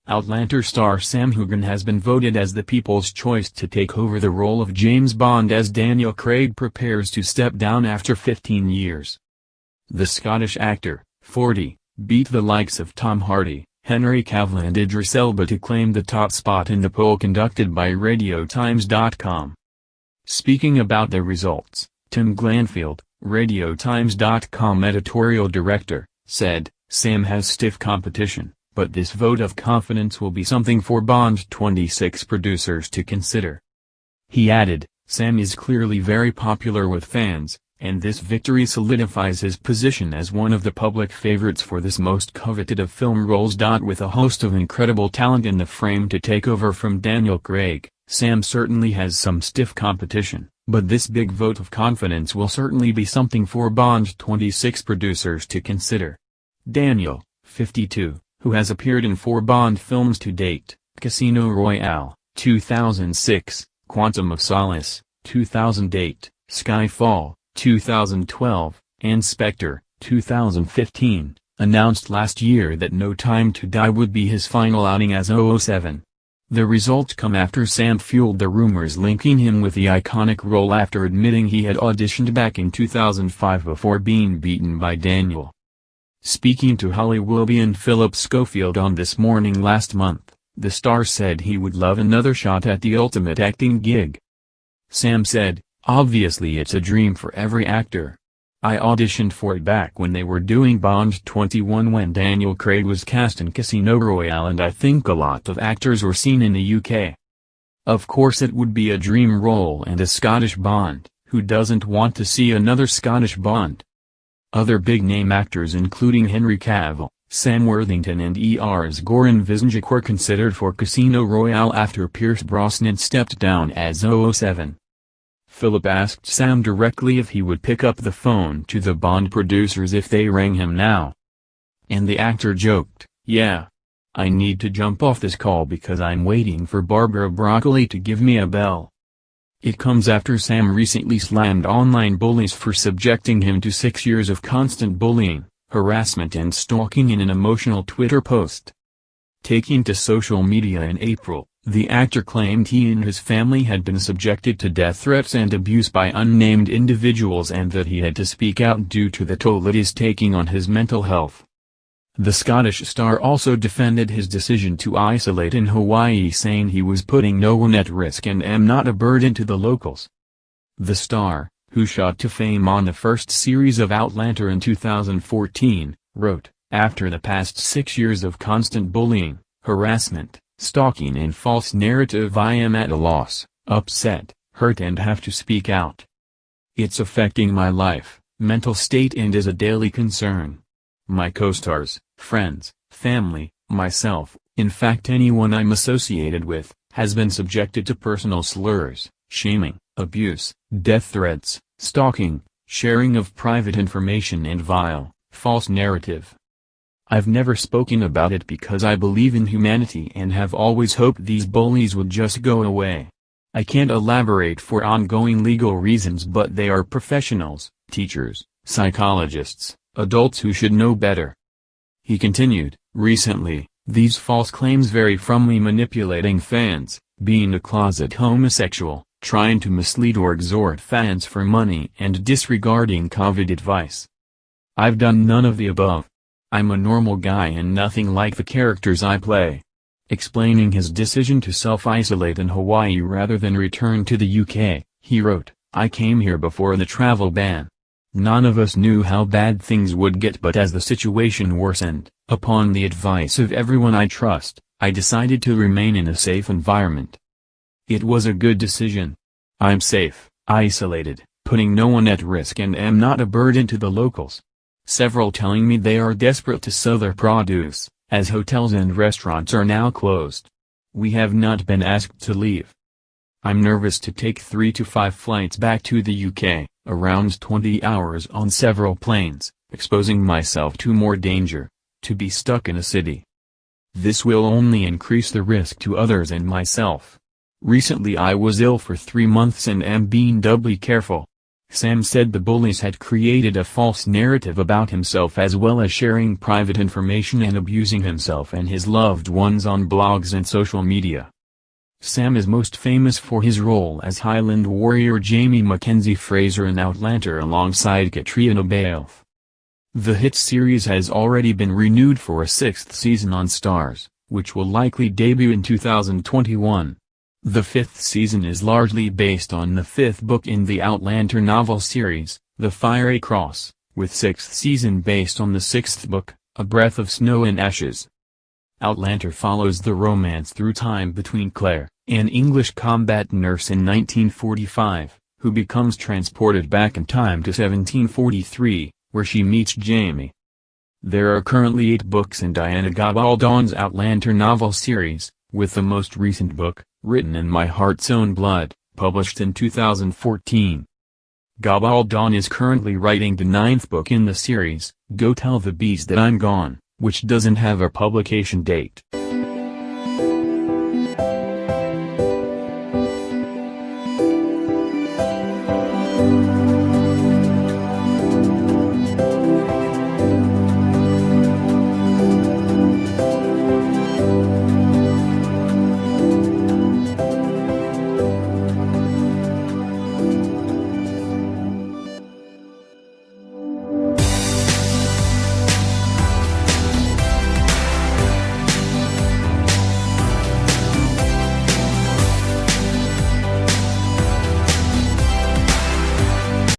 Outlander star Sam Heughan has been voted as the people's choice to take over the role of James Bond as Daniel Craig prepares to step down after 15 years. The Scottish actor, 40, beat the likes of Tom Hardy, Henry Cavill and Idris Elba to claim the top spot in the poll conducted by RadioTimes.com. Speaking about the results, Tim Glanfield, RadioTimes.com editorial director, said, "Sam has stiff competition, but this vote of confidence will be something for Bond 26 producers to consider." He added, "Sam is clearly very popular with fans, and this victory solidifies his position as one of the public favorites for this most coveted of film roles. With a host of incredible talent in the frame to take over from Daniel Craig, Sam certainly has some stiff competition, but this big vote of confidence will certainly be something for Bond 26 producers to consider." Daniel, 52, who has appeared in 4 Bond films to date, Casino Royale, 2006, Quantum of Solace, 2008, Skyfall, 2012, and Spectre, 2015, announced last year that No Time to Die would be his final outing as 007. The results come after Sam fueled the rumors linking him with the iconic role after admitting he had auditioned back in 2005 before being beaten by Daniel. Speaking to Hollywoodian Philip Schofield on This Morning last month, the star said he would love another shot at the ultimate acting gig. Sam said, "Obviously it's a dream for every actor. I auditioned for it back when they were doing Bond 21 when Daniel Craig was cast in Casino Royale, and I think a lot of actors were seen in the UK. Of course it would be a dream role and a Scottish Bond, who doesn't want to see another Scottish Bond?" Other big-name actors including Henry Cavill, Sam Worthington and Ers Goran Visnjic were considered for Casino Royale after Pierce Brosnan stepped down as 007. Philip asked Sam directly if he would pick up the phone to the Bond producers if they rang him now. And the actor joked, "Yeah. I need to jump off this call because I'm waiting for Barbara Broccoli to give me a bell." It comes after Sam recently slammed online bullies for subjecting him to 6 years of constant bullying, harassment and stalking in an emotional Twitter post. Taking to social media in April, the actor claimed he and his family had been subjected to death threats and abuse by unnamed individuals and that he had to speak out due to the toll it is taking on his mental health. The Scottish star also defended his decision to isolate in Hawaii, saying he was putting no one at risk and am not a burden to the locals. The star, who shot to fame on the first series of Outlander in 2014, wrote, "After the past 6 years of constant bullying, harassment, stalking and false narrative, I am at a loss, upset, hurt and have to speak out. It's affecting my life, mental state and is a daily concern. My co-stars, friends, family, myself, in fact anyone I'm associated with, has been subjected to personal slurs, shaming, abuse, death threats, stalking, sharing of private information and vile, false narrative. I've never spoken about it because I believe in humanity and have always hoped these bullies would just go away. I can't elaborate for ongoing legal reasons, but they are professionals, teachers, psychologists, adults who should know better." He continued, "Recently, these false claims vary from me manipulating fans, being a closet homosexual, trying to mislead or extort fans for money and disregarding COVID advice. I've done none of the above. I'm a normal guy and nothing like the characters I play." Explaining his decision to self-isolate in Hawaii rather than return to the UK, he wrote, "I came here before the travel ban. None of us knew how bad things would get, but as the situation worsened, upon the advice of everyone I trust, I decided to remain in a safe environment. It was a good decision. I'm safe, isolated, putting no one at risk and am not a burden to the locals. Several telling me they are desperate to sell their produce, as hotels and restaurants are now closed. We have not been asked to leave. I'm nervous to take 3 to 5 flights back to the UK, around 20 hours on several planes, exposing myself to more danger, to be stuck in a city. This will only increase the risk to others and myself. Recently I was ill for 3 months and am being doubly careful. Sam said the bullies had created a false narrative about himself, as well as sharing private information and abusing himself and his loved ones on blogs and social media. Sam is most famous for his role as Highland warrior Jamie Mackenzie Fraser in Outlander alongside Catriona Balfe. The hit series has already been renewed for a 6th season on Starz, which will likely debut in 2021. The 5th season is largely based on the 5th book in the Outlander novel series, The Fiery Cross, with 6th season based on the 6th book, A Breath of Snow and Ashes. Outlander follows the romance through time between Claire, an English combat nurse in 1945, who becomes transported back in time to 1743, where she meets Jamie. There are currently 8 books in Diana Gabaldon's Outlander novel series, with the most recent book, Written in My Heart's Own Blood, published in 2014. Gabaldon is currently writing the 9th book in the series, Go Tell the Bees That I'm Gone, which doesn't have a publication date.